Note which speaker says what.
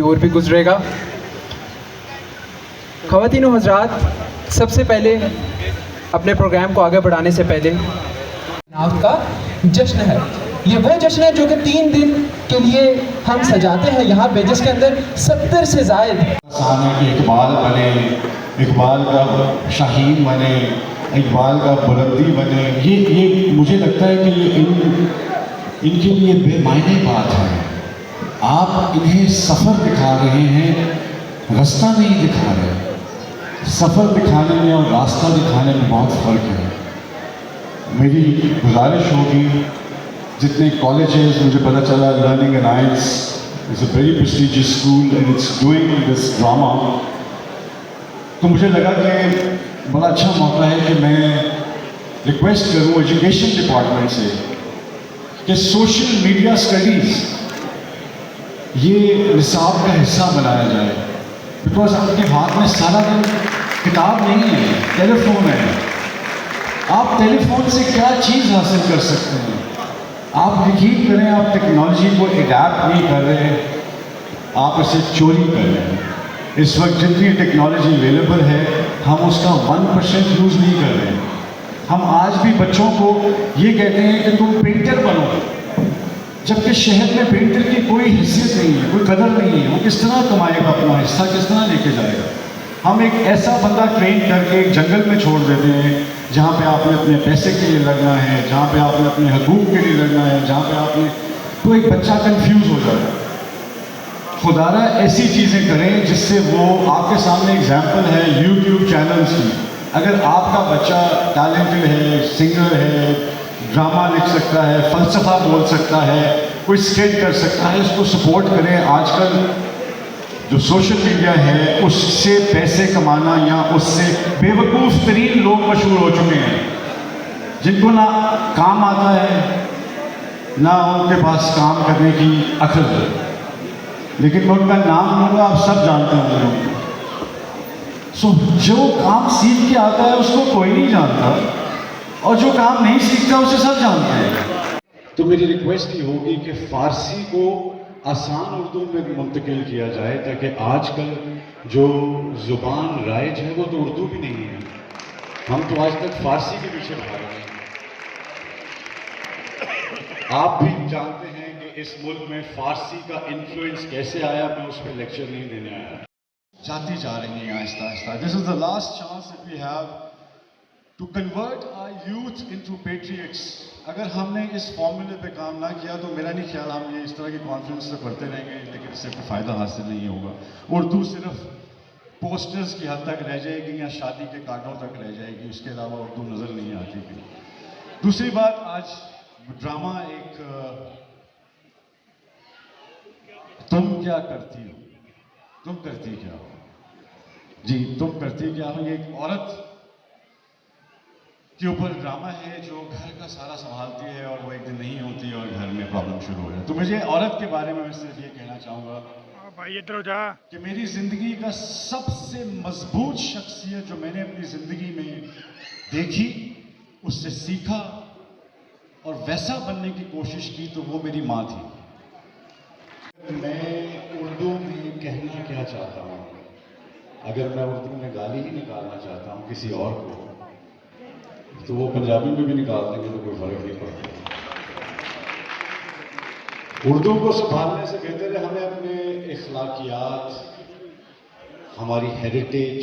Speaker 1: اور بھی گزرے گا. خواتین و حضرات, سب سے پہلے اپنے پروگرام کو آگے بڑھانے سے پہلے آپ کا جشن ہے. یہ وہ جشن ہے جو کہ 3 دن کے لیے ہم سجاتے ہیں یہاں پہ, جس کے اندر 70 سے زائد
Speaker 2: سامنے کے اقبال بنے, اقبال کا شاہین بنے, اقبال کا بلندی بنے. یہ مجھے لگتا ہے کہ یہ ان کے لیے بے معنی بات ہے. آپ انہیں سفر دکھا رہے ہیں, راستہ نہیں دکھا رہے. سفر دکھانے میں اور راستہ دکھانے میں بہت فرق ہے. میری گزارش ہوگی, جتنے کالجز مجھے پتہ چلا learning alliance is a very prestigious school and it's doing this drama, تو مجھے لگا کہ بڑا اچھا موقع ہے کہ میں ریکویسٹ کروں ایجوکیشن ڈپارٹمنٹ سے کہ سوشل میڈیا اسٹڈیز یہ نصاب کا حصہ بنایا جائے. بیکاز آپ کے ہاتھ میں سارا دن کتاب نہیں ہے, ٹیلی فون ہے. آپ ٹیلی فون سے کیا چیز حاصل کر سکتے ہیں؟ آپ یقین کریں, آپ ٹیکنالوجی کو اڈیپٹ نہیں کر رہے, آپ اسے چوری کر رہے ہیں. اس وقت جتنی ٹیکنالوجی اویلیبل ہے ہم اس کا 1% یوز نہیں کر رہے ہیں. ہم آج بھی بچوں کو یہ کہتے ہیں کہ تم پینٹر بنو, جبکہ شہر میں پینٹر کی کوئی حیثیت نہیں ہے, کوئی قدر نہیں ہے. وہ کس طرح کمائے گا, اپنا حصہ کس طرح لے کے جائے گا؟ ہم ایک ایسا بندہ ٹرین کر کے ایک جنگل میں چھوڑ دیتے ہیں جہاں پہ آپ نے اپنے پیسے کے لیے لڑنا ہے, جہاں پہ آپ نے اپنے حقوق کے لیے لڑنا ہے, جہاں پہ آپ نے, تو ایک بچہ کنفیوز ہو جائے گا. خدا را ایسی چیزیں کریں جس سے وہ, آپ کے سامنے اگزامپل ہے یوٹیوب چینلز کی. اگر آپ کا بچہ ٹیلنٹڈ ہے, سنگر ہے, ڈرامہ لکھ سکتا ہے, فلسفہ بول سکتا ہے, کوئی اسکٹ کر سکتا ہے, اس کو سپورٹ کریں. آج کل جو سوشل میڈیا ہے اس سے پیسے کمانا, یا اس سے بے وقوف ترین لوگ مشہور ہو چکے ہیں, جن کو نہ کام آتا ہے نہ ان کے پاس کام کرنے کی عقل ہے. لیکن میں ان کا نام لوں گا, آپ سب جانتے ہوں گے. جو کام سیکھ کے آتا ہے اس کو کوئی نہیں جانتا, اور جو کام نہیں سیکھتا اسے سب جانتے ہیں. تو میری ریکویسٹ یہ ہوگی کہ فارسی کو آسان اردو میں منتقل کیا جائے, تاکہ آج کل جو زبان رائج ہے وہ تو اردو بھی نہیں ہے. ہم تو آج تک فارسی کے پیچھے بھاگ رہے ہیں. آپ بھی جانتے ہیں کہ اس ملک میں فارسی کا انفلوئنس کیسے آیا. میں اس پہ لیکچر نہیں دینے آیا. جاتی جا رہی ہیں آہستہ آہستہ. This is the last chance that we have to convert our youth into patriots. اگر ہم نے اس فارمولے پہ کام نہ کیا تو میرا نہیں خیال ہم یہ اس طرح کی کانفرنس تو کرتے رہیں گے, لیکن اس سے کوئی فائدہ حاصل نہیں ہوگا. اردو صرف پوسٹرز کی حد تک رہ جائے گی یا شادی کے کارڈوں تک رہ جائے گی, اس کے علاوہ اردو نظر نہیں آتی گی. دوسری بات, آج ڈرامہ ایک تم کیا کرتی ہو, تم کرتی کیا ہو, جی تم کرتی کیا ہو, یہ ایک عورت کے اوپر ڈرامہ ہے جو گھر کا سارا سنبھالتی ہے اور وہ ایک دن نہیں ہوتی اور گھر میں پرابلم شروع ہو جائے. تو مجھے عورت کے بارے میں صرف یہ کہنا چاہوں گا کہ میری زندگی کا سب سے مضبوط شخصیت جو میں نے اپنی زندگی میں دیکھی, اس سے سیکھا اور ویسا بننے کی کوشش کی, تو وہ میری ماں تھی. میں اردو میں کہنا کیا چاہتا ہوں, اگر میں اردو میں گالی ہی نکالنا چاہتا ہوں کسی اور کو, تو وہ پنجابی میں بھی نکال دیں گے تو کوئی فرق نہیں پڑتا. اردو کو سنبھالنے سے بہتر ہے ہمیں اپنے اخلاقیات, ہماری ہیریٹیج,